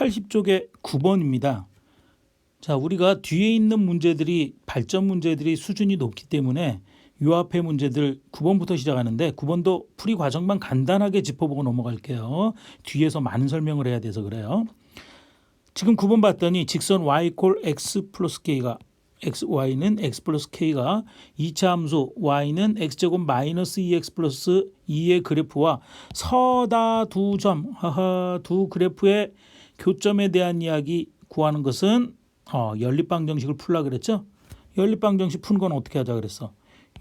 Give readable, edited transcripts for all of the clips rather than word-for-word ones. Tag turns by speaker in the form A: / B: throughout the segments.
A: 180쪽의 9번입니다. 자, 우리가 뒤에 있는 문제들이 발전 문제들이 수준이 높기 때문에 요 앞에 문제들 9번부터 시작하는데 9번도 풀이 과정만 간단하게 짚어보고 넘어갈게요. 뒤에서 많은 설명을 해야 돼서 그래요. 지금 9번 봤더니 직선 y 콜 x 플러스 k가 y는 x 플러스 k가 2차 함수 y는 x제곱 마이너스 2x 플러스 2의 그래프와 서다 두 점, 두 그래프의 교점에 대한 이야기 구하는 것은 연립방 정식을 풀라 그랬죠. 연립방 정식 푸는 건 어떻게 하자 그랬어.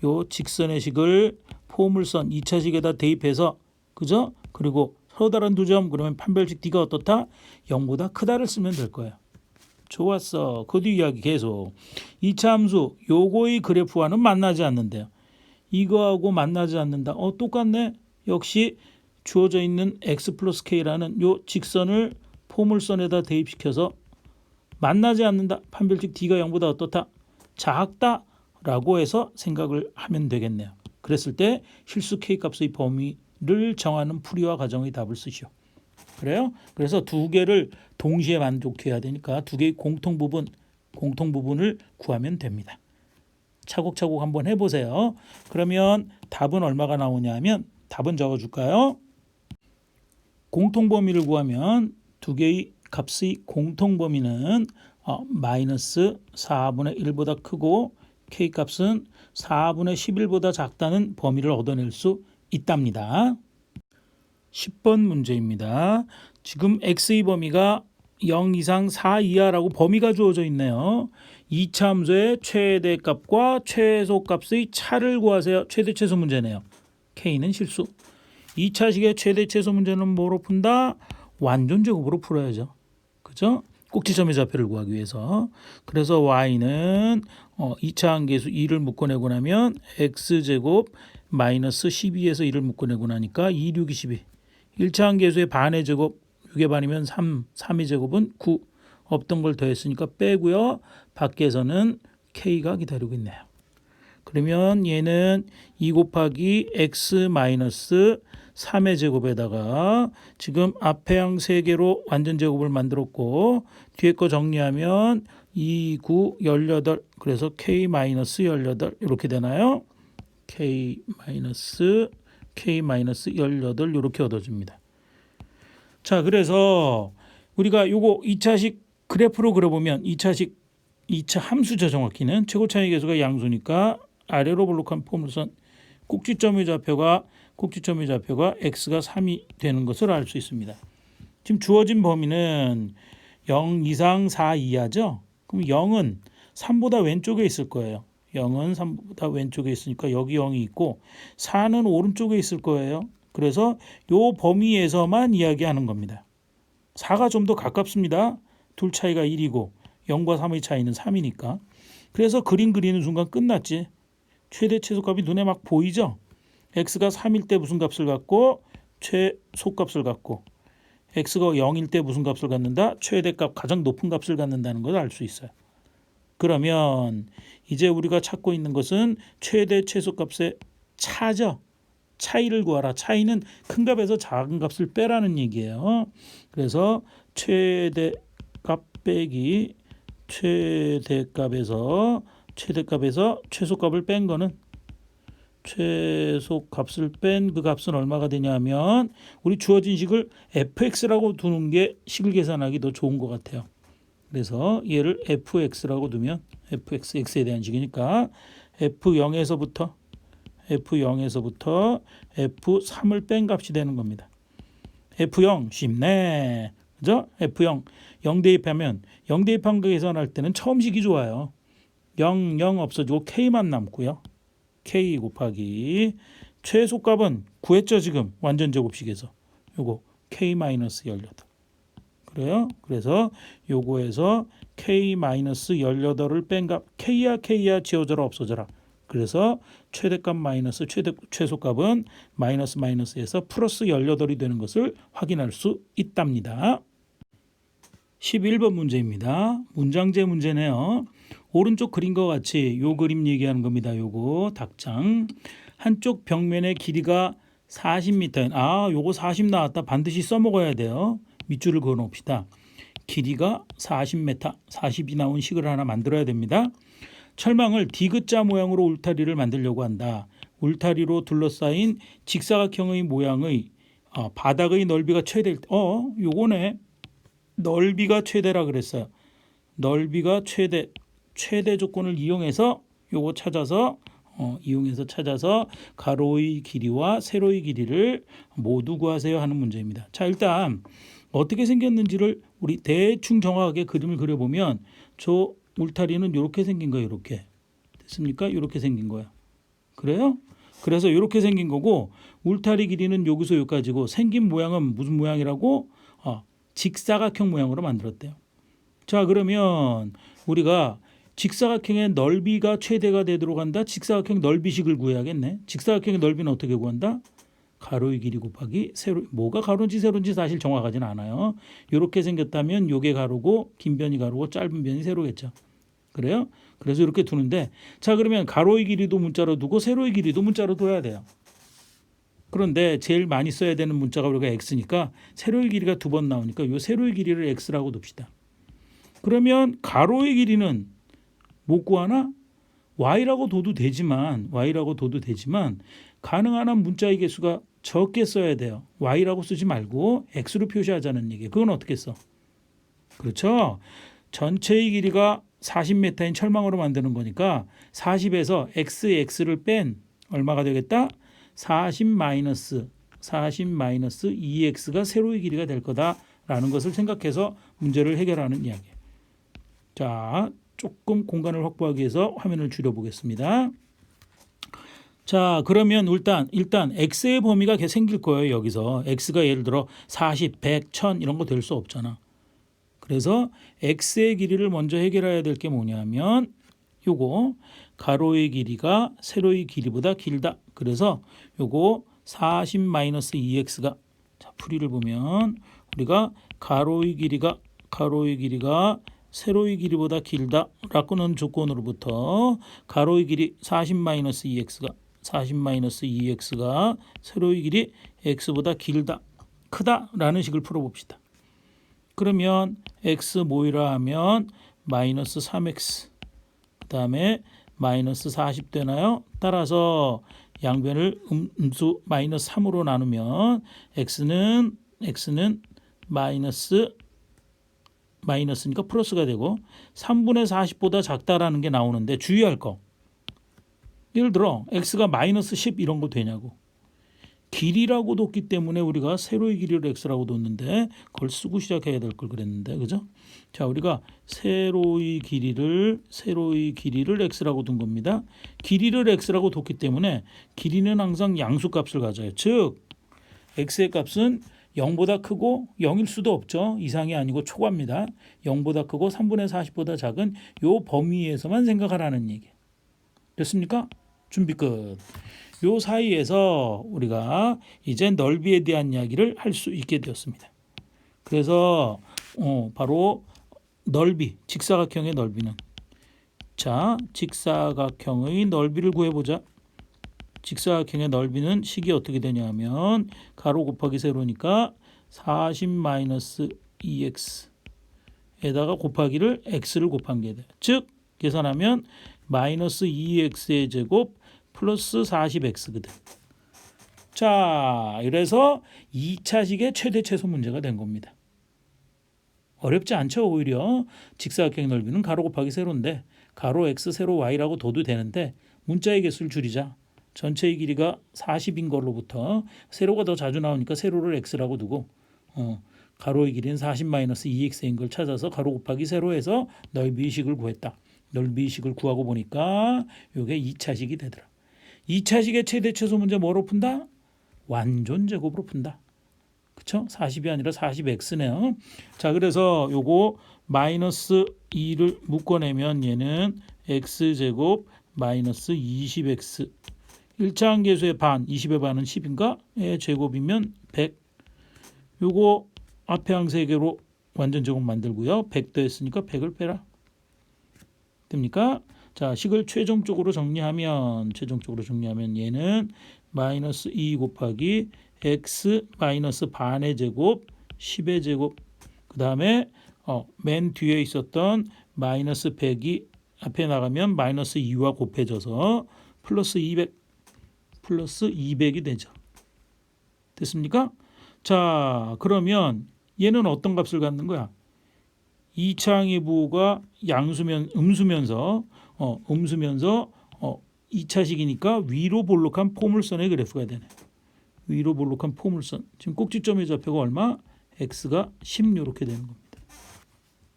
A: 요 직선의 식을 포물선 2차식에다 대입해서 그죠? 그리고 서로 다른 두 점 그러면 판별식 D가 어떻다? 0보다 크다를 쓰면 될 거예요. 좋았어. 그 뒤 이야기 계속. 2차 함수 요거의 그래프와는 만나지 않는데요. 이거하고 만나지 않는다. 똑같네. 역시 주어져 있는 x 플러스 k라는 요 직선을 포물선에다 대입시켜서 만나지 않는다. 판별식 D가 0보다 어떻다? 작다. 라고 해서 생각을 하면 되겠네요. 그랬을 때 실수 K값의 범위를 정하는 풀이와 가정의 답을 쓰시오. 그래요? 그래서 두 개를 동시에 만족해야 되니까 두 개의 공통 부분을 구하면 됩니다. 차곡차곡 한번 해보세요. 그러면 답은 얼마가 나오냐면 답은 적어줄까요? 공통 범위를 구하면 두 개의 값의 공통 범위는 마이너스 4분의 1보다 크고 K값은 4분의 11보다 작다는 범위를 얻어낼 수 있답니다. 10번 문제입니다. 지금 X의 범위가 0 이상 4 이하라고 범위가 주어져 있네요. 2차 함수의 최대값과 최소값의 차를 구하세요. 최대 최소 문제네요. K는 실수. 2차식의 최대 최소 문제는 뭐로 푼다? 완전 제곱으로 풀어야죠. 그죠? 꼭지점의 좌표를 구하기 위해서. 그래서 y는 2차 항계수 2를 묶어내고 나면 x제곱 마이너스 12에서 2를 묶어내고 나니까 2, 6, 22. 1차 항계수의 반의 제곱 6의 반이면 3, 3의 제곱은 9. 없던 걸 더했으니까 빼고요. 밖에서는 k가 기다리고 있네요. 그러면 얘는 2 곱하기 x 마이너스 3의 제곱에다가 지금 앞에 항 3개로 완전 제곱을 만들었고 뒤에 거 정리하면 2, 9, 18 그래서 k-18 이렇게 되나요? k-18 이렇게 얻어집니다. 자, 그래서 우리가 요거 2차식 그래프로 그려보면 2차 함수죠. 정확히는 최고 차이 계수가 양수니까 아래로 볼록한 포물선 꼭지점의 좌표가 x가 3이 되는 것을 알 수 있습니다. 지금 주어진 범위는 0 이상 4 이하죠. 그럼 0은 3보다 왼쪽에 있을 거예요. 0은 3보다 왼쪽에 있으니까 여기 0이 있고 4는 오른쪽에 있을 거예요. 그래서 요 범위에서만 이야기하는 겁니다. 4가 좀 더 가깝습니다. 둘 차이가 1이고 0과 3의 차이는 3이니까. 그래서 그림 그리는 순간 끝났지. 최대 최소값이 눈에 막 보이죠. x가 3일 때 무슨 값을 갖고 최소값을 갖고 x가 0일 때 무슨 값을 갖는다? 최대값 가장 높은 값을 갖는다는 걸 알 수 있어요. 그러면 이제 우리가 찾고 있는 것은 최대 최소값의 차죠. 차이를 구하라. 차이는 큰 값에서 작은 값을 빼라는 얘기예요. 그래서 최대값 빼기 최대값에서 최소값을 뺀 거는 최소값을 뺀 그 값은 얼마가 되냐면 우리 주어진 식을 fx라고 두는 게 식을 계산하기 더 좋은 것 같아요. 그래서 얘를 fx라고 두면 fx, x에 대한 식이니까 f0에서부터 f3을 뺀 값이 되는 겁니다. f0 쉽네. 그죠? f0 0 대입하면 0 대입한 거 계산할 때는 처음 식이 좋아요. 0 없어지고 k만 남고요. k 곱하기 최소값은 구했죠. 지금 완전 제곱식에서 요거 k-18 그래요. 그래서 요거에서 k-18을 뺀 값 k야 지워져라 없어져라. 그래서 최대값 마이너스 최소값은 마이너스에서 플러스 18이 되는 것을 확인할 수 있답니다. 11번 문제입니다. 문장제 문제네요. 오른쪽 그림과 같이 요 그림 얘기하는 겁니다. 요거 닭장. 한쪽 벽면의 길이가 40m. 요거 40 나왔다. 반드시 써먹어야 돼요. 밑줄을 그어 놓읍시다. 길이가 40m, 40이 나온 식을 하나 만들어야 됩니다. 철망을 디귿자 모양으로 울타리를 만들려고 한다. 울타리로 둘러싸인 직사각형의 모양의 바닥의 넓이가 최대일 때, 요거네. 넓이가 최대라 그랬어요. 넓이가 최대 조건을 이용해서 요거 찾아서 가로의 길이와 세로의 길이를 모두 구하세요 하는 문제입니다. 자, 일단 어떻게 생겼는지를 우리 대충 정확하게 그림을 그려보면 저 울타리는 이렇게 생긴 거예요. 이렇게 됐습니까? 이렇게 생긴 거야. 그래요? 그래서 이렇게 생긴 거고 울타리 길이는 여기서 여기까지고 생긴 모양은 무슨 모양이라고? 직사각형 모양으로 만들었대요. 자, 그러면 우리가 직사각형의 넓이가 최대가 되도록 한다. 직사각형 넓이식을 구해야겠네. 직사각형의 넓이는 어떻게 구한다? 가로의 길이 곱하기 세로. 뭐가 가로인지 세로인지 사실 정확하진 않아요. 이렇게 생겼다면 요게 가로고 긴 변이 가로고 짧은 변이 세로겠죠. 그래요? 그래서 이렇게 두는데, 자, 그러면 가로의 길이도 문자로 두고 세로의 길이도 문자로 둬야 돼요. 그런데 제일 많이 써야 되는 문자가 우리가 x니까 세로의 길이가 2번 나오니까 요 세로의 길이를 x라고 둡시다. 그러면 가로의 길이는 못 구하나? y라고 둬도 되지만 가능한 한 문자의 개수가 적게 써야 돼요. y라고 쓰지 말고 x로 표시하자는 얘기예요. 그건 어떻게 써? 그렇죠. 전체의 길이가 40m인 철망으로 만드는 거니까 40에서 x를 뺀 얼마가 되겠다? 40 마이너스 2x가 세로의 길이가 될 거다라는 것을 생각해서 문제를 해결하는 이야기예요. 자, 조금 공간을 확보하기 위해서 화면을 줄여보겠습니다. 자, 그러면 일단 x의 범위가 생길 거예요. 여기서 x가 예를 들어 40, 100, 1000 이런 거 될 수 없잖아. 그래서 x의 길이를 먼저 해결해야 될 게 뭐냐면 요거 가로의 길이가 세로의 길이보다 길다. 그래서 요거 40 마이너스 2x가, 자, 풀이를 보면 우리가 가로의 길이가 세로의 길이보다 길다라고는 조건으로부터 가로의 길이 40 마이너스 2x가 세로의 길이 x보다 크다라는 식을 풀어봅시다. 그러면 x 모이라 하면 마이너스 3x 그 다음에 마이너스 40 되나요? 따라서 양변을 음수 마이너스 3으로 나누면 x는 마이너스니까 플러스가 되고 3분의 40보다 작다라는 게 나오는데 주의할 거, 예를 들어 x가 마이너스 10 이런 거 되냐고. 길이라고 뒀기 때문에 우리가 세로의 길이를 x라고 뒀는데 그걸 쓰고 시작해야 될 걸 그랬는데, 그죠? 자, 우리가 세로의 길이를 x라고 둔 겁니다. 길이를 x라고 뒀기 때문에 길이는 항상 양수값을 가져요. 즉 x의 값은 0보다 크고 0일 수도 없죠. 이상이 아니고 초과입니다. 0보다 크고 3분의 40보다 작은 요 범위에서만 생각하라는 얘기. 됐습니까? 준비 끝. 요 사이에서 우리가 이제 넓이에 대한 이야기를 할 수 있게 되었습니다. 그래서 바로 넓이, 직사각형의 넓이는, 자, 직사각형의 넓이를 구해보자. 직사각형의 넓이는 식이 어떻게 되냐 하면 가로 곱하기 세로니까 40 마이너스 2x에다가 곱하기를 x를 곱한 게 돼. 즉 계산하면 마이너스 2x의 제곱 플러스 40x거든. 자, 이래서 2차식의 최대 최소 문제가 된 겁니다. 어렵지 않죠. 오히려 직사각형의 넓이는 가로 곱하기 세로인데 가로 x 세로 y라고 둬도 되는데 문자의 개수를 줄이자. 전체의 길이가 40인 걸로부터 세로가 더 자주 나오니까 세로를 x라고 두고 가로의 길이는 40-2x인 걸 찾아서 가로 곱하기 세로에서 넓이식을 구했다. 넓이식을 구하고 보니까 이게 2차식이 되더라. 2차식의 최대 최소 문제 뭐로 푼다? 완전 제곱으로 푼다. 그렇죠? 40이 아니라 40x네요. 자, 그래서 요거 마이너스 2를 묶어내면 얘는 x제곱 마이너스 20x 1차항계수의 반, 20의 반은 10인가? 의 제곱이면 100. 요거 앞에 항 3개로 완전 제곱 만들고요. 100 더했으니까 100을 빼라. 됩니까? 자, 식을 최종적으로 정리하면 얘는 마이너스 2 곱하기 x 마이너스 반의 제곱 10의 제곱 그 다음에 맨 뒤에 있었던 마이너스 100이 앞에 나가면 마이너스 2와 곱해져서 플러스 200이 되죠. 됐습니까? 자, 그러면 얘는 어떤 값을 갖는 거야? 2차 항의 부호가 음수면서 2차식이니까 위로 볼록한 포물선의 그래프가 되네. 위로 볼록한 포물선. 지금 꼭지점의 좌표가 얼마? x가 10 이렇게 되는 겁니다.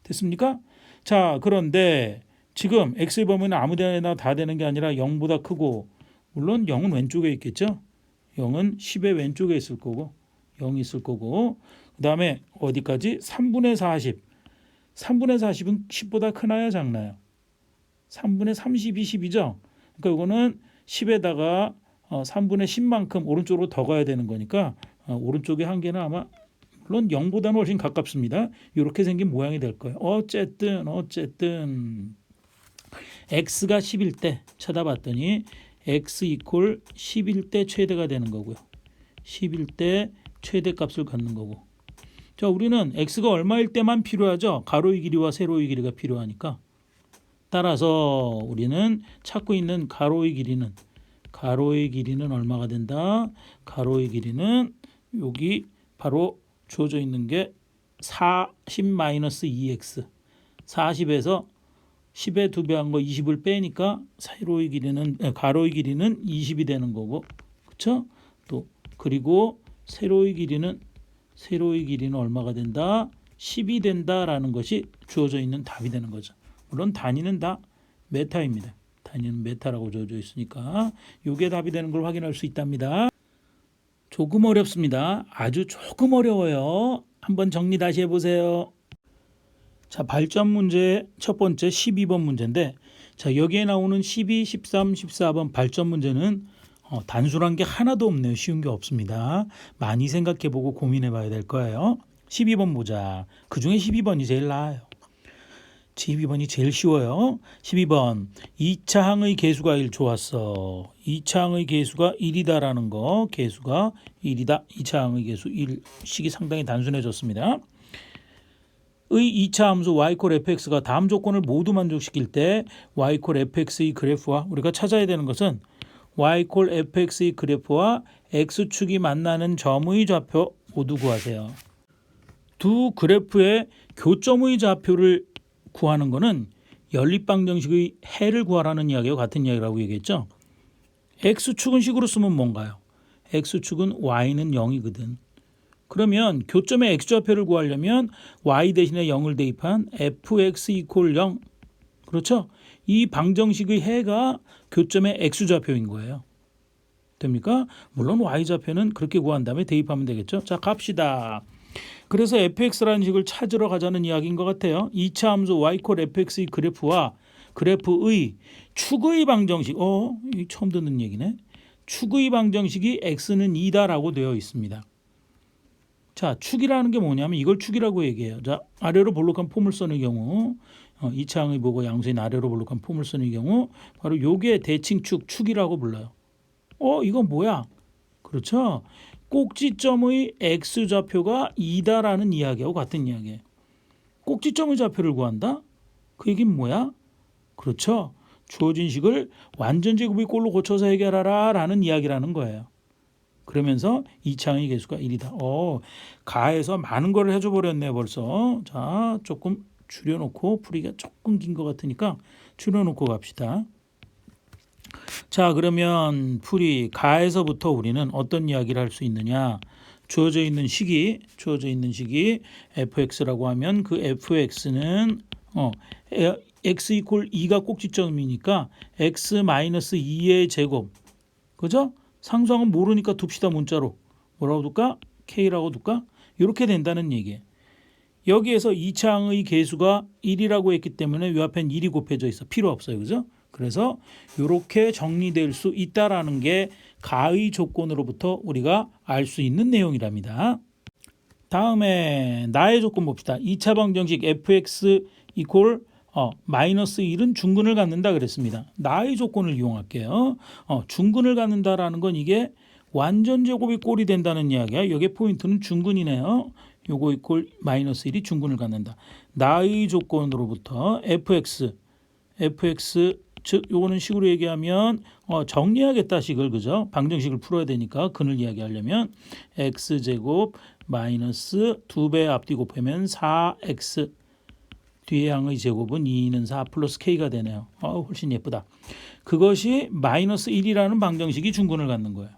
A: 됐습니까? 자, 그런데 지금 x의 범위는 아무 데나 다 되는 게 아니라 0보다 크고, 물론 0은 왼쪽에 있겠죠. 0은 10의 왼쪽에 있을 거고 0이 있을 거고, 그 다음에 어디까지? 3분의 40. 3분의 40은 10보다 크나요? 작나요? 3분의 30이 10이죠. 그러니까 이거는 10에다가 3분의 10만큼 오른쪽으로 더 가야 되는 거니까 오른쪽의 한계는 아마 물론 0보다는 훨씬 가깝습니다. 이렇게 생긴 모양이 될 거예요. 어쨌든 x가 10일 때 찾아봤더니 x 이퀄 10일 때 최대가 되는 거고요. 10일 때 최대값을 갖는 거고. 자, 우리는 x가 얼마일 때만 필요하죠. 가로의 길이와 세로의 길이가 필요하니까. 따라서 우리는 찾고 있는 가로의 길이는 얼마가 된다? 가로의 길이는 여기 바로 주어져 있는 게 40-2x. 40에서 10의 2배 한 거 20을 빼니까 가로의 길이는 20이 되는 거고. 그렇죠? 또 그리고 세로의 길이는 얼마가 된다? 10이 된다라는 것이 주어져 있는 답이 되는 거죠. 물론 단위는 다 메타입니다. 단위는 메타라고 주어져 있으니까 이게 답이 되는 걸 확인할 수 있답니다. 조금 어렵습니다. 아주 조금 어려워요. 한번 정리 다시 해보세요. 자, 발전 문제 첫 번째 12번 문제인데, 자, 여기에 나오는 12, 13, 14번 발전 문제는 단순한 게 하나도 없네요. 쉬운 게 없습니다. 많이 생각해보고 고민해봐야 될 거예요. 12번 보자. 그중에 12번이 제일 나아요. 12번이 제일 쉬워요. 12번 2차 항의 계수가 1 좋았어. 2차 항의 계수가 1이다라는 거. 계수가 1이다. 2차 항의 계수 1. 식이 상당히 단순해졌습니다. 의 2차 함수 y 콜 fx가 다음 조건을 모두 만족시킬 때 y 콜 fx의 그래프와 우리가 찾아야 되는 것은 y 콜 fx의 그래프와 x축이 만나는 점의 좌표 모두 구하세요. 두 그래프의 교점의 좌표를 구하는 것은 연립방정식의 해를 구하라는 이야기와 같은 이야기라고 얘기했죠. x축은 식으로 쓰면 뭔가요? x축은 y는 0이거든. 그러면 교점의 x좌표를 구하려면 y 대신에 0을 대입한 fx 이퀄 0. 그렇죠? 이 방정식의 해가 교점의 x좌표인 거예요. 됩니까? 물론 y좌표는 그렇게 구한 다음에 대입하면 되겠죠. 자, 갑시다. 그래서 fx라는 식을 찾으러 가자는 이야기인 것 같아요. 2차 함수 y 콜 fx의 그래프와 그래프의 축의 방정식. 이 처음 듣는 얘기네. 축의 방정식이 x는 2다라고 되어 있습니다. 자, 축이라는 게 뭐냐면 이걸 축이라고 얘기해요. 자, 아래로 볼록한 포물선의 경우 2차 항의 보고 양수인 아래로 볼록한 포물선의 경우 바로 요게 대칭축, 축이라고 불러요. 이건 뭐야? 그렇죠? 꼭지점의 x좌표가 2다라는 이야기하고 같은 이야기예요. 꼭지점의 좌표를 구한다? 그 얘기는 뭐야? 그렇죠? 주어진 식을 완전제곱의 꼴로 고쳐서 해결하라 라는 이야기라는 거예요. 그러면서 2차항의 계수가 1이다. 가에서 많은 걸 해줘 버렸네 벌써. 자, 조금 줄여놓고 풀이가 조금 긴 것 같으니까 줄여놓고 갑시다. 자, 그러면 풀이 가에서부터 우리는 어떤 이야기를 할 수 있느냐. 주어져 있는 식이 fx라고 하면 그 fx는 x 이퀄 2가 꼭지점이니까 x-2의 제곱. 그죠? 상수항은 모르니까 둡시다. 문자로. 뭐라고 둘까? k라고 둘까? 이렇게 된다는 얘기예요. 여기에서 2차항의 계수가 1이라고 했기 때문에 이 앞엔 1이 곱해져 있어. 필요 없어요. 그죠? 그래서 이렇게 정리될 수 있다라는 게 가의 조건으로부터 우리가 알 수 있는 내용이랍니다. 다음에 나의 조건 봅시다. 2차 방정식 fx 이퀄 마이너스 1은 중근을 갖는다 그랬습니다. 나의 조건을 이용할게요. 중근을 갖는다라는 건 이게 완전 제곱이 꼴이 된다는 이야기야. 여기에 포인트는 중근이네요. 요거 이꼴 마이너스 1이 중근을 갖는다. 나의 조건으로부터 fx 즉 요거는 식으로 얘기하면 정리하겠다 식을 그죠? 방정식을 풀어야 되니까 근을 이야기하려면 x제곱 마이너스 2배 앞뒤 곱하면 4x 뒤에 항의 제곱은 2는 4 플러스 k가 되네요. 훨씬 예쁘다. 그것이 마이너스 1이라는 방정식이 중근을 갖는 거예요.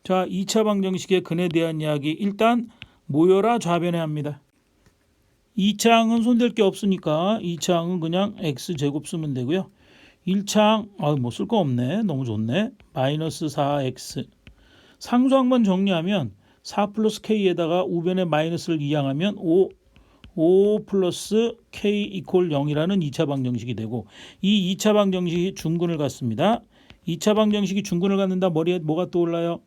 A: 자, 2차 방정식의 근에 대한 이야기 일단 모여라 좌변에 합니다. 2차 항은 손댈 게 없으니까 2차 항은 그냥 x제곱 쓰면 되고요. 1차 항 뭐 쓸 거 없네. 너무 좋네. 마이너스 4x 상수항만 정리하면 4 플러스 k에다가 우변에 마이너스를 이항하면 5 플러스 k 이퀄 0이라는 2차 방정식이 되고 이 2차 방정식이 중근을 갖습니다. 2차 방정식이 중근을 갖는다. 머리에 뭐가 떠올라요?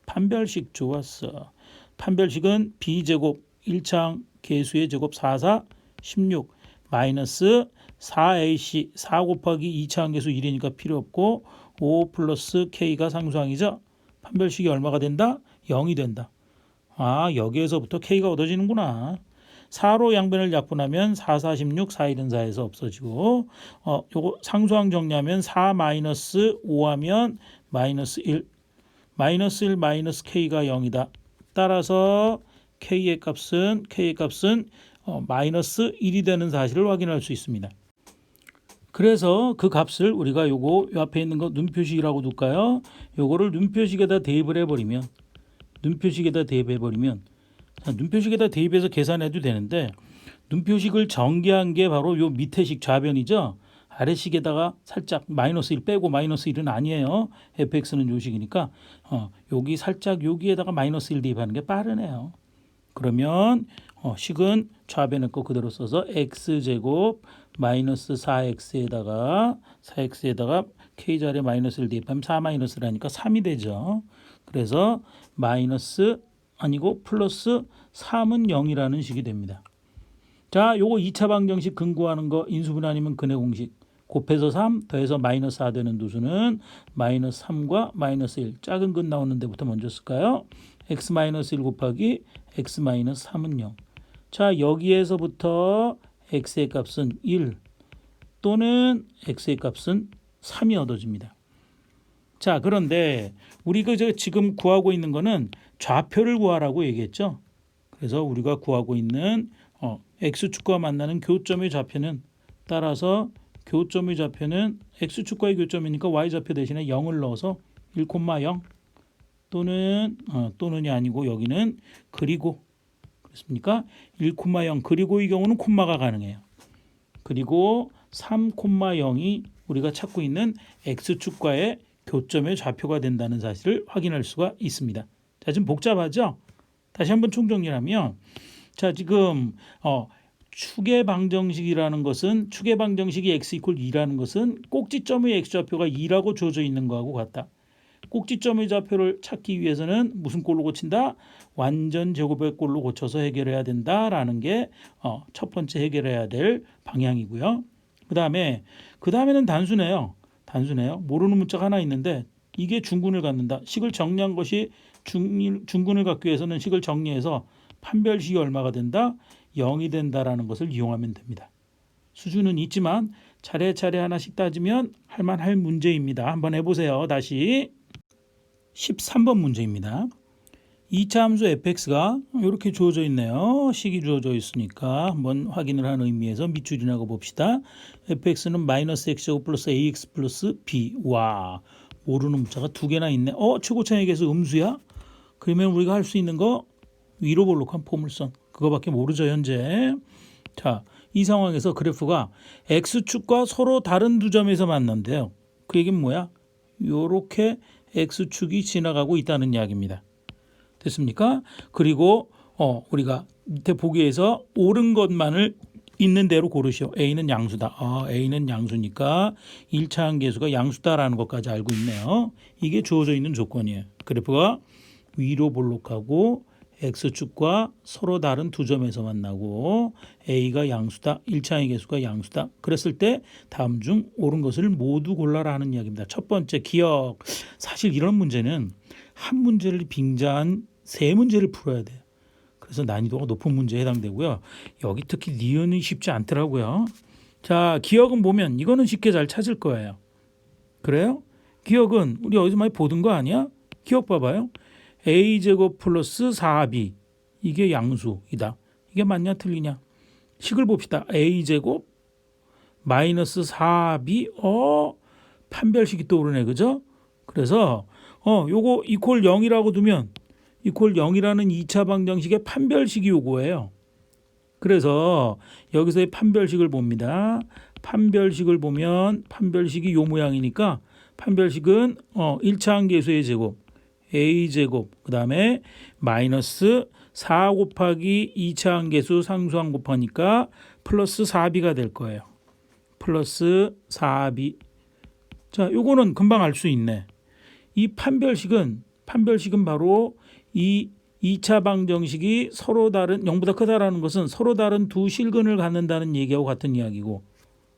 A: 판별식 좋았어. 판별식은 b제곱 1차항 계수의 제곱 4, 4, 16 마이너스 4ac 4 곱하기 2차항 계수 1이니까 필요 없고 5 플러스 k가 상수항이죠. 판별식이 얼마가 된다? 0이 된다. 여기에서부터 k가 얻어지는구나. 4로 양변을 약분하면 4, 4, 16, 4, 1은 4에서 없어지고 요거 상수항 정리하면 4 마이너스 5 하면 마이너스 1 마이너스 1 마이너스 k가 0이다. 따라서 k의 값은 마이너스 1이 되는 사실을 확인할 수 있습니다. 그래서 그 값을 우리가 요거 요 앞에 있는 거 눈표식이라고 둘까요? 요거를 눈표식에다 대입을 해버리면 눈표식에다 대입해서 계산해도 되는데 눈표식을 전개한 게 바로 요 밑에식 좌변이죠. 아래식에다가 살짝 마이너스 1 빼고 마이너스 1은 아니에요. fx는 요식이니까 여기 살짝 여기에다가 마이너스 1 대입하는 게 빠르네요. 그러면 식은 좌변에 거 그대로 써서 x제곱 마이너스 4x에다가 k자리에 마이너스 1 대입하면 4 마이너스라니까 3이 되죠. 그래서 마이너스 아니고 플러스 3은 0이라는 식이 됩니다. 자, 요거 2차 방정식 근 구하는 거 인수분 아니면 근의 공식 곱해서 3 더해서 마이너스 4 되는 두수는 마이너스 3과 마이너스 1 작은 근 나오는 데부터 먼저 쓸까요? x 마이너스 1 곱하기 x 마이너스 3은 0. 자, 여기에서부터 x의 값은 1 또는 x의 값은 3이 얻어집니다. 자, 그런데 우리가 지금 구하고 있는 거는 좌표를 구하라고 얘기했죠. 그래서 우리가 구하고 있는 x축과 만나는 교점의 좌표는 따라서 교점의 좌표는 x축과의 교점이니까 y좌표 대신에 0을 넣어서 1,0 또는이 아니고 여기는 그리고 그렇습니까? 1,0 그리고 이 경우는 콤마가 가능해요. 그리고 3,0이 우리가 찾고 있는 x축과의 교점의 좌표가 된다는 사실을 확인할 수가 있습니다. 자, 지금 복잡하죠? 다시 한번 총정리하면 자, 지금 축의 방정식이라는 것은 축의 방정식이 x 이퀄 2라는 것은 꼭지점의 x좌표가 2라고 주어져 있는 거하고 같다. 꼭지점의 좌표를 찾기 위해서는 무슨 꼴로 고친다? 완전 제곱의 꼴로 고쳐서 해결해야 된다라는 게 첫 번째 해결해야 될 방향이고요. 그다음에는 단순해요. 모르는 문자가 하나 있는데 이게 중근을 갖는다. 식을 정리한 것이 중근을 갖기 위해서는 식을 정리해서 판별식이 얼마가 된다? 0이 된다라는 것을 이용하면 됩니다. 수준은 있지만 차례차례 하나씩 따지면 할만할 문제입니다. 한번 해보세요. 다시 13번 문제입니다. 2차 함수 fx가 이렇게 주어져 있네요. 식이 주어져 있으니까 한번 확인을 하는 의미에서 밑줄이라고 봅시다. fx는 마이너스 x제곱 플러스 ax 플러스 b. 와, 모르는 문자가 두 개나 있네. 최고차의 계수 음수야? 그러면 우리가 할 수 있는 거 위로 볼록한 포물선. 그거밖에 모르죠 현재. 자, 이 상황에서 그래프가 x축과 서로 다른 두 점에서 만난대요. 그 얘기는 뭐야? 요렇게 x축이 지나가고 있다는 이야기입니다. 됐습니까? 그리고 우리가 밑에 보기에서 옳은 것만을 있는 대로 고르시오. A는 양수다. A는 양수니까 1차 항계수가 양수다라는 것까지 알고 있네요. 이게 주어져 있는 조건이에요. 그래프가 위로 볼록하고 x축과 서로 다른 두 점에서 만나고 A가 양수다. 1차 항계수가 양수다. 그랬을 때 다음 중 옳은 것을 모두 골라라 하는 이야기입니다. 첫 번째 기억. 사실 이런 문제는 한 문제를 빙자한 세 문제를 풀어야 돼요. 그래서 난이도가 높은 문제에 해당되고요. 여기 특히 니은이 쉽지 않더라고요. 자, 기억은 보면 이거는 쉽게 잘 찾을 거예요. 그래요? 기억은 우리 어디서 많이 보던 거 아니야? 기억 봐봐요. a제곱 플러스 4b 이게 양수이다. 이게 맞냐 틀리냐? 식을 봅시다. a제곱 마이너스 4b 판별식이 떠오르네. 그죠? 그래서 요거 이퀄 0이라고 두면 이퀄 0이라는 2차 방정식의 판별식이 요거예요. 그래서 여기서의 판별식을 봅니다. 판별식을 보면 판별식이 요 모양이니까 판별식은 1차 항계수의 제곱 a제곱 그다음에 마이너스 4 곱하기 2차 항계수 상수항 곱하니까 플러스 4b가 될 거예요. 플러스 4b. 자, 요거는 금방 알 수 있네. 이 판별식은 바로 이 2차 방정식이 서로 다른 0보다 크다라는 것은 서로 다른 두 실근을 갖는다는 얘기하고 같은 이야기고,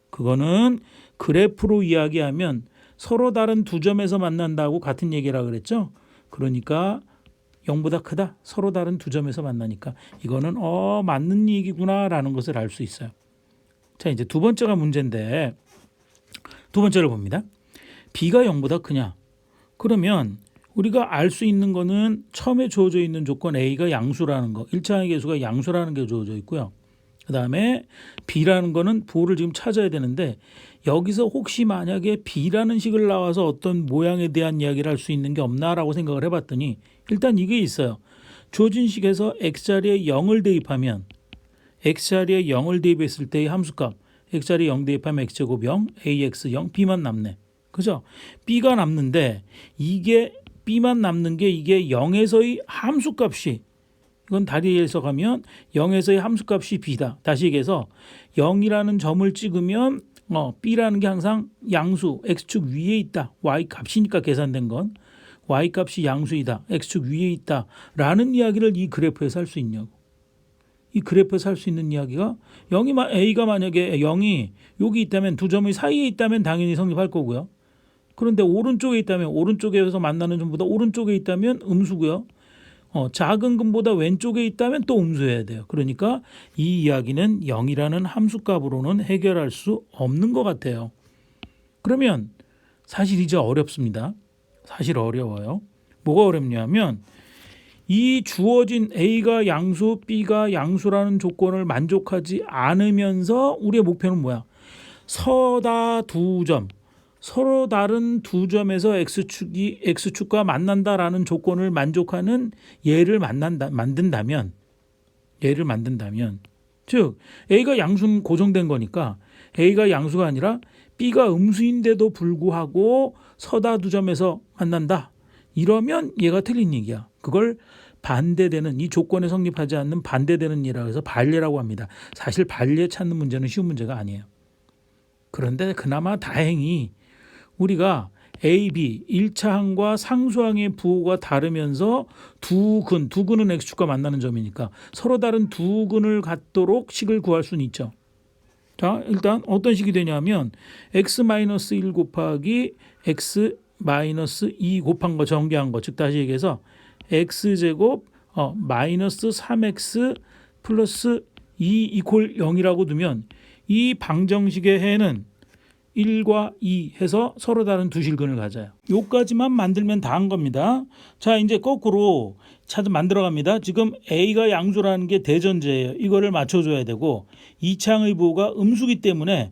A: 그거는 그래프로 이야기하면 서로 다른 두 점에서 만난다고 같은 얘기라 그랬죠. 그러니까 0보다 크다, 서로 다른 두 점에서 만나니까 이거는 맞는 얘기구나라는 것을 알 수 있어요. 자, 이제 두 번째가 문제인데 두 번째를 봅니다. b가 0보다 크냐? 그러면 우리가 알 수 있는 거는 처음에 주어져 있는 조건 a가 양수라는 거, 1차 계수가 양수라는 게 주어져 있고요. 그다음에 b라는 거는 부호를 지금 찾아야 되는데 여기서 혹시 만약에 b라는 식을 나와서 어떤 모양에 대한 이야기를 할 수 있는 게 없나라고 생각을 해봤더니 일단 이게 있어요. 주어진 식에서 x자리에 0을 대입하면 x자리에 0을 대입했을 때의 함수값 x자리에 0 대입하면 x제곱 0, ax 0, b만 남네. 그죠? b가 남는데 이게 b만 남는 게 이게 0에서의 함수값이, 이건 다리 해석하면 0에서의 함수값이 b다. 다시 얘기해서 0이라는 점을 찍으면 b라는 게 항상 양수 x축 위에 있다. y값이니까 계산된 건 y값이 양수이다. x축 위에 있다라는 이야기를 이 그래프에서 할 수 있냐고. 이 그래프에서 할 수 있는 이야기가 a가 만약에 0이 여기 있다면 두 점의 사이에 있다면 당연히 성립할 거고요. 그런데 오른쪽에 있다면 오른쪽에서 만나는 점보다 오른쪽에 있다면 음수고요. 작은 근보다 왼쪽에 있다면 또 음수해야 돼요. 그러니까 이 이야기는 0이라는 함수값으로는 해결할 수 없는 것 같아요. 그러면 사실 이제 어렵습니다. 사실 어려워요. 뭐가 어렵냐면 이 주어진 A가 양수, B가 양수라는 조건을 만족하지 않으면서 우리의 목표는 뭐야? 서다 두 점, 서로 다른 두 점에서 X축과 만난다라는 조건을 만족하는 얘를 만든다면, 즉 A가 양수는 고정된 거니까 A가 양수가 아니라 B가 음수인데도 불구하고 서다 두 점에서 만난다. 이러면 얘가 틀린 얘기야. 그걸 반대되는, 이 조건에 성립하지 않는 반대되는 예라고 해서 반례라고 합니다. 사실 반례 찾는 문제는 쉬운 문제가 아니에요. 그런데 그나마 다행히 우리가 A, B 1차 항과 상수항의 부호가 다르면서 두 근은 x축과 만나는 점이니까 서로 다른 두 근을 갖도록 식을 구할 수는 있죠. 자, 일단 어떤 식이 되냐면 x-1 곱하기 x-2 곱한 거 전개한 거, 즉 다시 얘기해서 x제곱 마이너스 3x 플러스 2 이퀄 0이라고 두면 이 방정식의 해는 1과 2 해서 서로 다른 두 실근을 가져요. 요까지만 만들면 다 한 겁니다. 자, 이제 거꾸로 만들어 갑니다. 지금 A가 양수라는 게 대전제예요. 이거를 맞춰줘야 되고 2차항의 부호가 음수기 때문에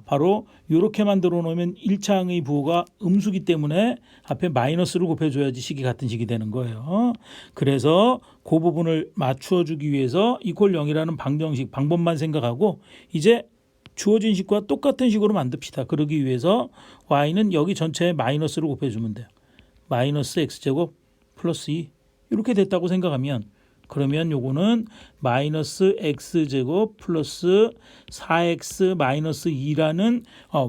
A: 바로 이렇게 만들어 놓으면 1차항의 부호가 음수기 때문에 앞에 마이너스를 곱해줘야지 식이 같은 식이 되는 거예요. 그래서 그 부분을 맞춰주기 위해서 이퀄 0이라는 방정식 방법만 생각하고 이제 주어진 식과 똑같은 식으로 만듭시다. 그러기 위해서 y는 여기 전체에 마이너스를 곱해주면 돼요. 마이너스 x제곱 플러스 2 이렇게 됐다고 생각하면, 그러면 요거는 마이너스 x제곱 플러스 4x 마이너스 2라는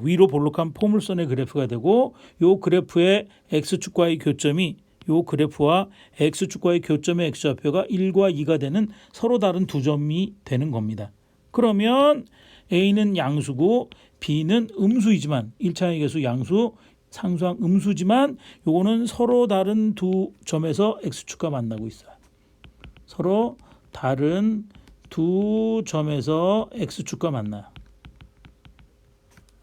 A: 위로 볼록한 포물선의 그래프가 되고, 요 그래프의 x축과의 교점이 요 그래프와 x축과의 교점의 x좌표가 1과 2가 되는 서로 다른 두 점이 되는 겁니다. 그러면 A는 양수고 B는 음수이지만 1차항의 계수 양수, 상수항 음수지만 요거는 서로 다른 두 점에서 x축과 만나고 있어요. 서로 다른 두 점에서 x축과 만나요.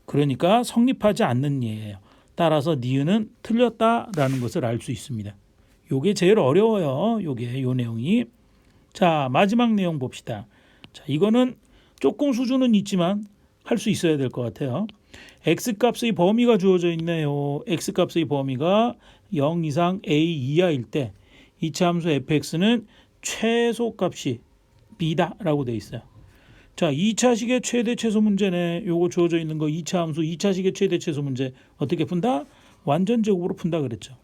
A: 그러니까 성립하지 않는 예예요. 따라서 니은은 틀렸다라는 것을 알 수 있습니다. 요게 제일 어려워요. 요 내용이. 자, 마지막 내용 봅시다. 자, 이거는 조금 수준은 있지만 할 수 있어야 될 것 같아요. x값의 범위가 주어져 있네요. x값의 범위가 0 이상 a 이하일 때 이차 함수 fx는 최소값이 b다라고 돼 있어요. 자, 2차식의 최대 최소 문제네. 요거 주어져 있는 거 2차 함수 2차식의 최대 최소 문제 어떻게 푼다? 완전 제곱으로 푼다 그랬죠.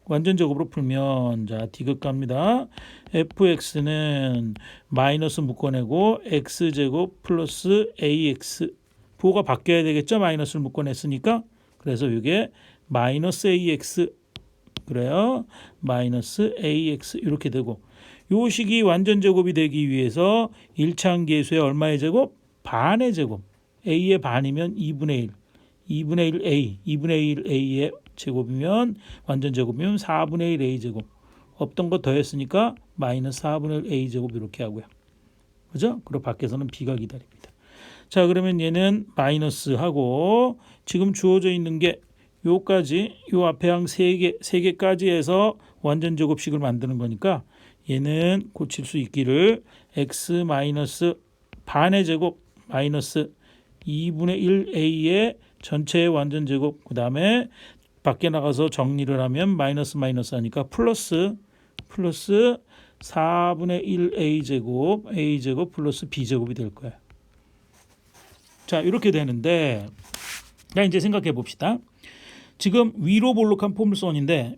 A: 완전 제곱으로 풀면 자, 디귿 갑니다. fx는 마이너스 묶어내고 x제곱 플러스 ax 부호가 바뀌어야 되겠죠. 마이너스를 묶어냈으니까. 그래서 이게 마이너스 ax 그래요. 마이너스 ax 이렇게 되고 요 식이 완전 제곱이 되기 위해서 1차항계수의 얼마의 제곱? 반의 제곱. a의 반이면 2분의 1. 2분의 1 a. 2분의 1 a의 제곱이면 완전 제곱이면 4분의 1 a 제곱. 없던 거 더했으니까 마이너스 4분의 1 a 제곱 이렇게 하고요. 그죠? 그리고 밖에서는 b가 기다립니다. 자, 그러면 얘는 마이너스 하고 지금 주어져 있는 게 요까지 요 앞에 항 3개까지 해서 완전 제곱식을 만드는 거니까 얘는 고칠 수 있기를 x 마이너스 반의 제곱 마이너스 2분의 1a의 전체의 완전 제곱 그 다음에 밖에 나가서 정리를 하면 마이너스 마이너스 하니까 플러스 4분의 1 a제곱 플러스 b제곱이 될 거예요. 자, 이렇게 되는데 자, 이제 생각해 봅시다. 지금 위로 볼록한 포물선인데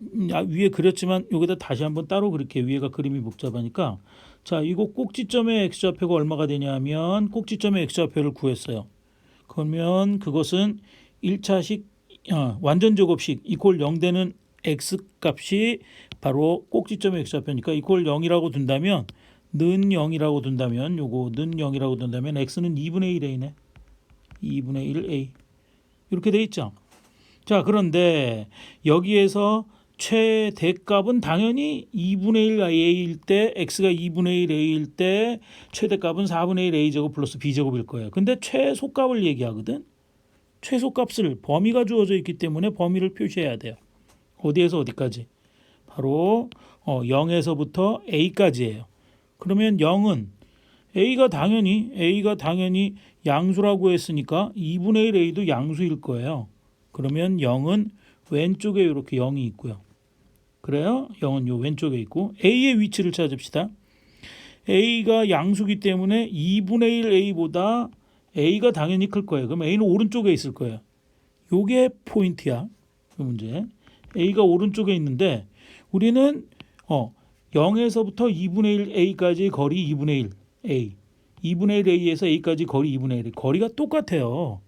A: 위에 그렸지만 여기다 다시 한번 따로 그릴게요. 위에가 그림이 복잡하니까. 자, 이거 꼭지점의 x좌표가 얼마가 되냐면 꼭지점의 x좌표를 구했어요. 그러면 그것은 1차식 완전 제곱식 이퀄 0 되는 x값이 바로 꼭지점의 x좌표니까 이퀄 0이라고 둔다면 는 0이라고 둔다면 요거 는 0이라고 둔다면 x는 2분의 1a네. 2분의 1a 이렇게 돼 있죠. 자, 그런데 여기에서 최대값은 당연히 2분의 1 a일 때 x가 2분의 1 a일 때 최대값은 4분의 1 a제곱 플러스 b제곱일 거예요. 근데 최소값을 얘기하거든. 최소값을 범위가 주어져 있기 때문에 범위를 표시해야 돼요. 어디에서 어디까지? 바로 0에서부터 a까지예요. 그러면 0은 a가 당연히 양수라고 했으니까 2분의 1 a도 양수일 거예요. 그러면 0은 왼쪽에 이렇게 0이 있고요. 그래요? 0은 요 왼쪽에 있고 a의 위치를 찾읍시다. a가 양수기 때문에 2분의 1 a보다 a가 당연히 클 거예요. 그럼 a는 오른쪽에 있을 거예요. 요게 포인트야. 그 문제. a가 오른쪽에 있는데 우리는 0에서부터 2분의 1 a까지 거리 2분의 1 a 2분의 1 a에서 a까지 거리 2분의 1 거리가 똑같아요.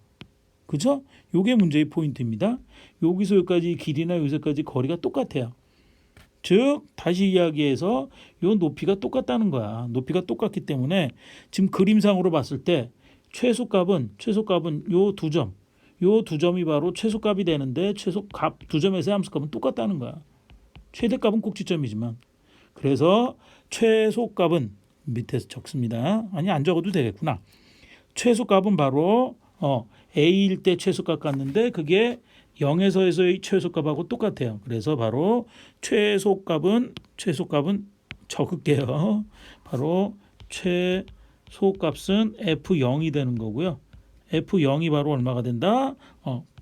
A: 그죠? 요게 문제의 포인트입니다. 여기서 여기까지 길이나 여기서까지 거리가 똑같아요. 즉 다시 이야기해서 요 높이가 똑같다는 거야. 높이가 똑같기 때문에 지금 그림상으로 봤을 때 최소값은 요 두 점이 바로 최소값이 되는데 최소값 두 점에서의 함수값은 똑같다는 거야. 최대값은 꼭지점이지만 그래서 최소값은 밑에서 적습니다. 아니 안 적어도 되겠구나. 최소값은 바로 a일 때 최소값 같는데 그게 0에서의 최소값하고 똑같아요. 그래서 바로 최소값은 적을게요. 바로 최소값은 f0이 되는 거고요. f0이 바로 얼마가 된다?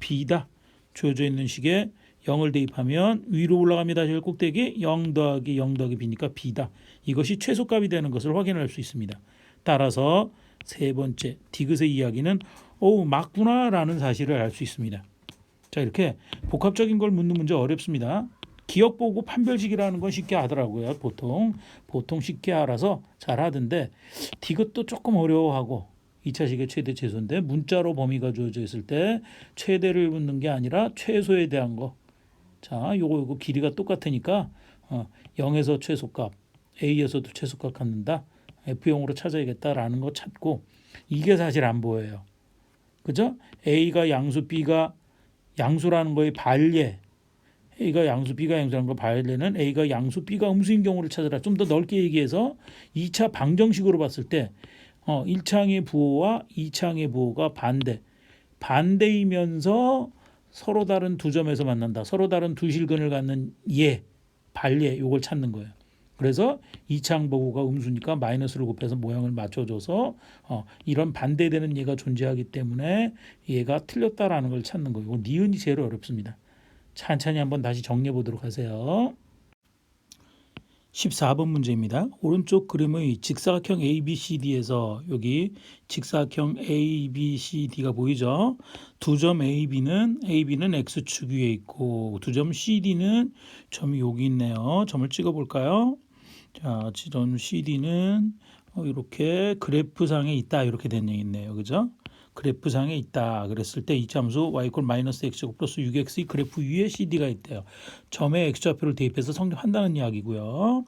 A: b다. 주어져 있는 식에 0을 대입하면 위로 올라갑니다. 제일 꼭대기 0 더하기 b니까 b다. 이것이 최소값이 되는 것을 확인할 수 있습니다. 따라서 세 번째 디귿의 이야기는 맞구나라는 사실을 알 수 있습니다. 자, 이렇게 복합적인 걸 묻는 문제 어렵습니다. 기억 보고 판별식이라는 건 쉽게 하더라고요. 보통 쉽게 알아서 잘 하던데 디귿도 조금 어려워하고 2차식의 최대 최소인데 문자로 범위가 주어져 있을 때 최대를 묻는 게 아니라 최소에 대한 거. 자, 요거 길이가 똑같으니까 0에서 최소값, a에서도 최소값 갖는다. F용으로 찾아야겠다라는 거 찾고 이게 사실 안 보여요. 그죠? A가 양수, B가 양수라는 거의 반례. A가 양수 B가 양수라는 걸 봐야 되는 A가 양수 B가 음수인 경우를 찾아라. 좀 더 넓게 얘기해서 2차 방정식으로 봤을 때 1차항의 부호와 2차항의 부호가 반대이면서 서로 다른 두 점에서 만난다. 서로 다른 두 실근을 갖는 반례 요걸 찾는 거예요. 그래서 2차항 부호가 음수니까 마이너스를 곱해서 모양을 맞춰줘서 이런 반대되는 얘가 존재하기 때문에 얘가 틀렸다라는 걸 찾는 거예요. 니은이 제일 어렵습니다. 천천히 한번 다시 정리해 보도록 하세요. 14번 문제입니다. 오른쪽 그림의 직사각형 ABCD에서 여기 직사각형 ABCD가 보이죠? 두 점 AB는 X축 위에 있고 두 점 CD는 점이 여기 있네요. 점을 찍어 볼까요? 자, 점 CD는 이렇게 그래프상에 있다 이렇게 된 얘기 있네요. 그죠? 그래프상에 있다 그랬을 때 이차함수 y = 마이너스 x제곱 플러스 6x의 그래프 위에 CD가 있대요. 점에 x좌표를 대입해서 성립한다는 이야기고요.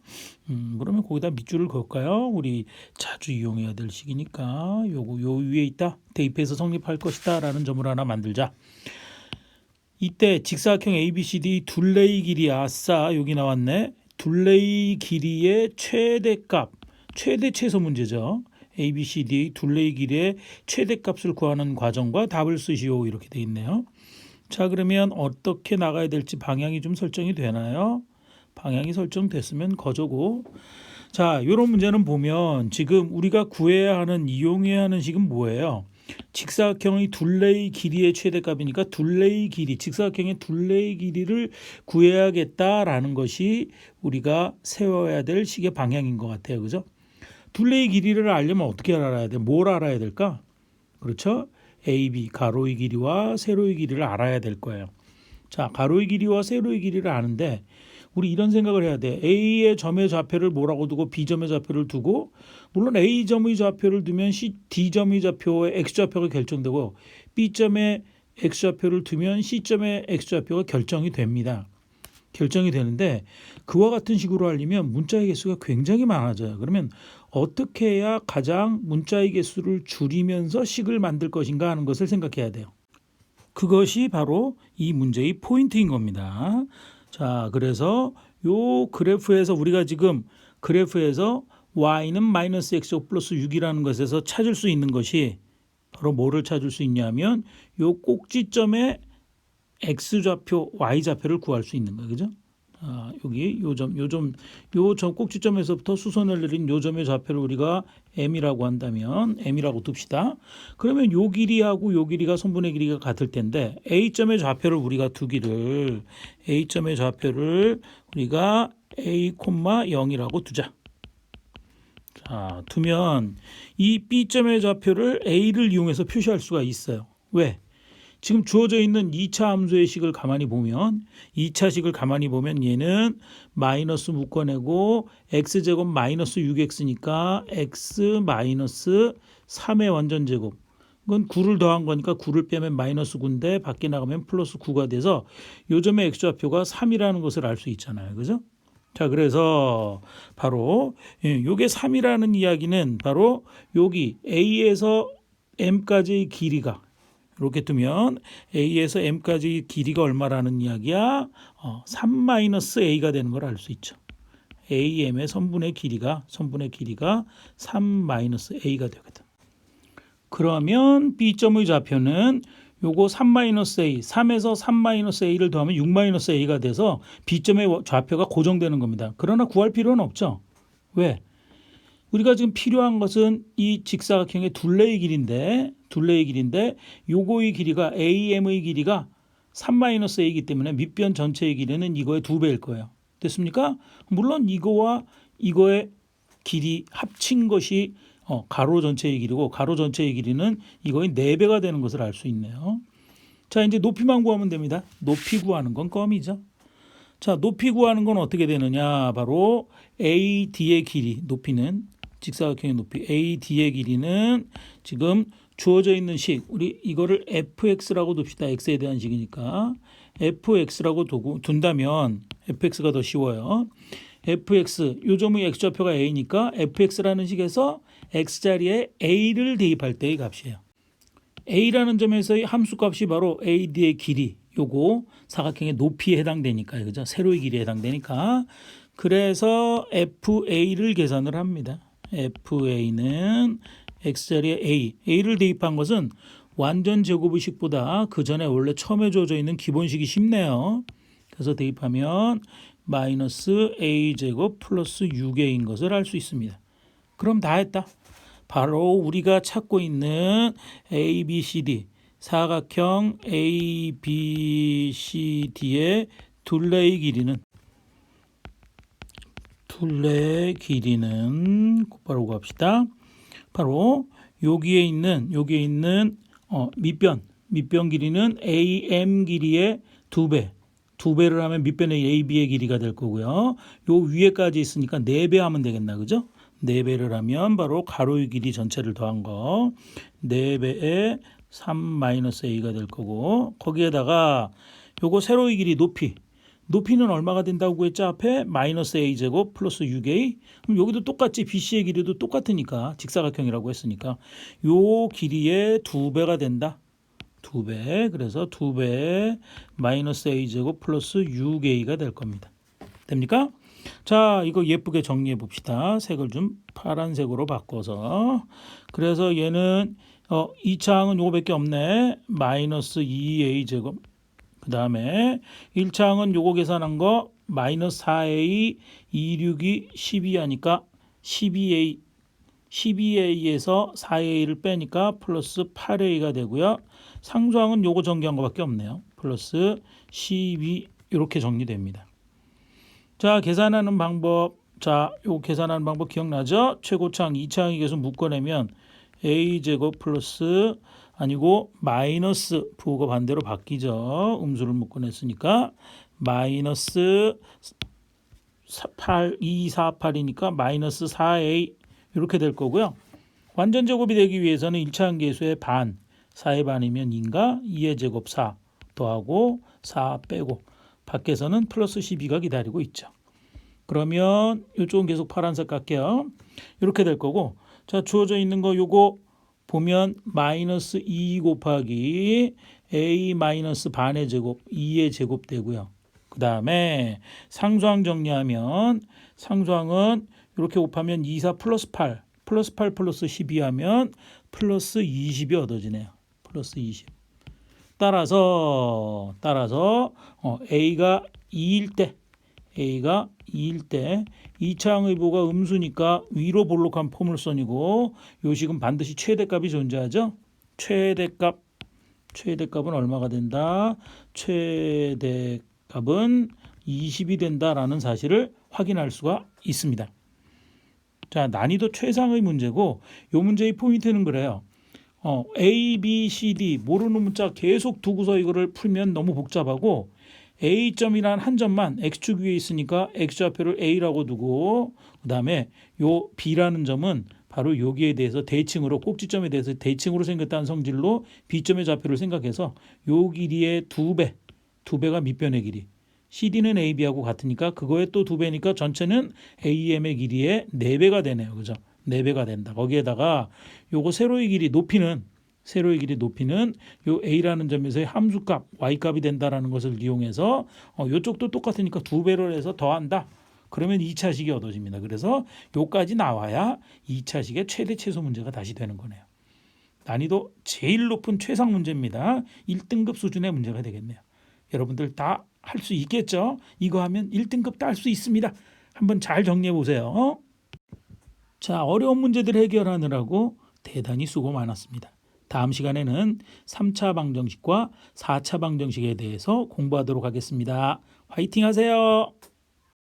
A: 그러면 거기다 밑줄을 그을까요? 우리 자주 이용해야 될 식이니까 요 위에 있다 대입해서 성립할 것이다 라는 점을 하나 만들자. 이때 직사각형 ABCD 둘레의 길이 아싸 여기 나왔네. 둘레의 길이의 최대값 최대 최소 문제죠. ABCD 둘레의 길이의 최대값을 구하는 과정과 답을 쓰시오 이렇게 돼 있네요. 자 그러면 어떻게 나가야 될지 방향이 좀 설정이 되나요? 방향이 설정됐으면 거저고. 자 이런 문제는 보면 지금 우리가 구해야 하는 이용해야 하는 식은 뭐예요? 직사각형의 둘레의 길이의 최대값이니까 둘레의 길이 직사각형의 둘레의 길이를 구해야겠다라는 것이 우리가 세워야 될 식의 방향인 것 같아요. 그죠? 둘레의 길이를 알려면 어떻게 알아야 돼? 뭘 알아야 될까? 그렇죠? AB 가로의 길이와 세로의 길이를 알아야 될 거예요. 자, 가로의 길이와 세로의 길이를 아는데 우리 이런 생각을 해야 돼. A의 점의 좌표를 뭐라고 두고 B점의 좌표를 두고 물론 A점의 좌표를 두면 D점의 좌표의 X좌표가 결정되고 B점의 X좌표를 두면 C점의 X좌표가 결정이 됩니다. 결정이 되는데 그와 같은 식으로 하려면 문자의 개수가 굉장히 많아져요. 그러면 어떻게 해야 가장 문자의 개수를 줄이면서 식을 만들 것인가 하는 것을 생각해야 돼요. 그것이 바로 이 문제의 포인트인 겁니다. 자, 그래서 요 그래프에서 우리가 지금 그래프에서 y는 마이너스 x제곱 플러스 6이라는 것에서 찾을 수 있는 것이 바로 뭐를 찾을 수 있냐면 요 꼭지점의 x좌표, y좌표를 구할 수 있는 거예요. 그죠? 여기 요 점 꼭지점에서부터 수선을 내린 요 점의 좌표를 우리가 m이라고 한다면 m이라고 둡시다. 그러면 요 길이하고 요 길이가 선분의 길이가 같을 텐데 a점의 좌표를 우리가 두기를 a점의 좌표를 우리가 a, 0이라고 두자. 자, 두면 이 b점의 좌표를 a를 이용해서 표시할 수가 있어요. 왜? 지금 주어져 있는 2차 함수의 식을 가만히 보면 2차 식을 가만히 보면 얘는 마이너스 묶어내고 x제곱 마이너스 6x니까 x 마이너스 3의 완전제곱 이건 9를 더한 거니까 9를 빼면 마이너스 9인데 밖에 나가면 플러스 9가 돼서 요점의 x좌표가 3이라는 것을 알 수 있잖아요. 그죠? 자 그래서 바로 요게 3이라는 이야기는 바로 여기 A에서 M까지의 길이가 이렇게 두면 A에서 M까지 길이가 얼마라는 이야기야? 3-A가 되는 걸 알 수 있죠. AM의 선분의 길이가 3-A가 되거든. 그러면 B점의 좌표는 요거 3-A, 3에서 3-A를 더하면 6-A가 돼서 B점의 좌표가 고정되는 겁니다. 그러나 구할 필요는 없죠. 왜? 우리가 지금 필요한 것은 이 직사각형의 둘레의 길인데 요거의 길이가 AM의 길이가 3-A이기 때문에 밑변 전체의 길이는 이거의 2배일 거예요. 됐습니까? 물론 이거와 이거의 길이 합친 것이 가로 전체의 길이고 가로 전체의 길이는 이거의 4배가 되는 것을 알 수 있네요. 자 이제 높이만 구하면 됩니다. 높이 구하는 건 껌이죠. 자 높이 구하는 건 어떻게 되느냐 바로 AD의 길이 높이는 직사각형의 높이 AD의 길이는 지금 주어져 있는 식 우리 이거를 fx라고 둡시다. x에 대한 식이니까 fx라고 둔다면 fx가 더 쉬워요. fx 요점의 x좌표가 a니까 fx라는 식에서 x자리에 a를 대입할 때의 값이에요. a라는 점에서의 함수값이 바로 ad의 길이 요거 사각형의 높이에 해당되니까 그죠? 세로의 길이에 해당되니까 그래서 FA를 계산을 합니다. FA는 x자리에 A를 대입한 것은 완전 제곱의식보다 그 전에 원래 처음에 주어져 있는 기본식이 쉽네요. 그래서 대입하면 마이너스 A제곱 플러스 6A인 것을 알 수 있습니다. 그럼 다 했다. 바로 우리가 찾고 있는 ABCD 사각형 ABCD의 둘레의 길이는 곧바로 갑시다. 바로 여기에 있는 밑변 길이는 AM 길이의 2배. 2배를 하면 밑변의 AB의 길이가 될 거고요. 요 위에까지 있으니까 4배 하면 되겠나 그죠? 4배를 하면 바로 가로의 길이 전체를 더한 거 4배에 3-A가 될 거고 거기에다가 요거 세로의 길이 높이는 얼마가 된다고 했죠? 앞에 마이너스 A제곱 플러스 6A 그럼 여기도 똑같지 BC의 길이도 똑같으니까 직사각형이라고 했으니까 요 길이의 2배가 된다. 2배 그래서 2배 마이너스 A제곱 플러스 6A가 될 겁니다. 됩니까? 자 이거 예쁘게 정리해 봅시다. 색을 좀 파란색으로 바꿔서 그래서 얘는 2차항은 요거밖에 없네. 마이너스 2A제곱 그 다음에 1차항은 요거 계산한 거 마이너스 4A 26이 12 하니까 12A에서 4A를 빼니까 플러스 8A가 되고요. 상수항은 요거 정리한 거밖에 없네요. 플러스 12 이렇게 정리됩니다. 자 계산하는 방법 요거 계산하는 방법 기억나죠? 최고차항 2차항이 계속 묶어내면 A제곱 플러스 아니고 마이너스 부호가 반대로 바뀌죠. 음수를 묶어냈으니까 마이너스 2, 4, 8이니까 마이너스 4A 이렇게 될 거고요. 완전 제곱이 되기 위해서는 1차항 계수의 반 4의 반이면 2인가 2의 제곱 4 더하고 4 빼고 밖에서는 플러스 12가 기다리고 있죠. 그러면 이쪽은 계속 파란색 갈게요. 이렇게 될 거고 자 주어져 있는 거 요거 보면 마이너스 2 곱하기 A 마이너스 반의 제곱 2의 제곱 되고요. 그 다음에 상수항 정리하면 상수항은 이렇게 곱하면 2, 4 플러스 8 플러스 12 하면 플러스 20이 얻어지네요. 플러스 20 따라서 A가 2일 때 2차항의 부호가 음수니까 위로 볼록한 포물선이고 요식은 반드시 최대값이 존재하죠. 최대값은 얼마가 된다? 최대값은 20이 된다라는 사실을 확인할 수가 있습니다. 자, 난이도 최상의 문제고 이 문제의 포인트는 그래요. A, B, C, D 모르는 문자 계속 두고서 이거를 풀면 너무 복잡하고 A점이란 한 점만 X축 위에 있으니까 X좌표를 A라고 두고 그 다음에 요 B라는 점은 바로 여기에 대해서 대칭으로 꼭지점에 대해서 대칭으로 생겼다는 성질로 B점의 좌표를 생각해서 요 길이의 2배가 밑변의 길이 CD는 AB하고 같으니까 그거에 또 2배니까 전체는 AM의 길이의 4배가 되네요. 그죠? 4배가 된다. 거기에다가 요거 세로의 길이 높이는 요 A라는 점에서의 함수값 Y값이 된다라는 것을 이용해서 이쪽도 똑같으니까 2배를 해서 더한다. 그러면 2차식이 얻어집니다. 그래서 요까지 나와야 2차식의 최대 최소 문제가 다시 되는 거네요. 난이도 제일 높은 최상 문제입니다. 1등급 수준의 문제가 되겠네요. 여러분들 다 할 수 있겠죠? 이거 하면 1등급 딸 수 있습니다. 한번 잘 정리해 보세요. 자, 어려운 문제들 해결하느라고 대단히 수고 많았습니다. 다음 시간에는 3차 방정식과 4차 방정식에 대해서 공부하도록 하겠습니다. 화이팅 하세요.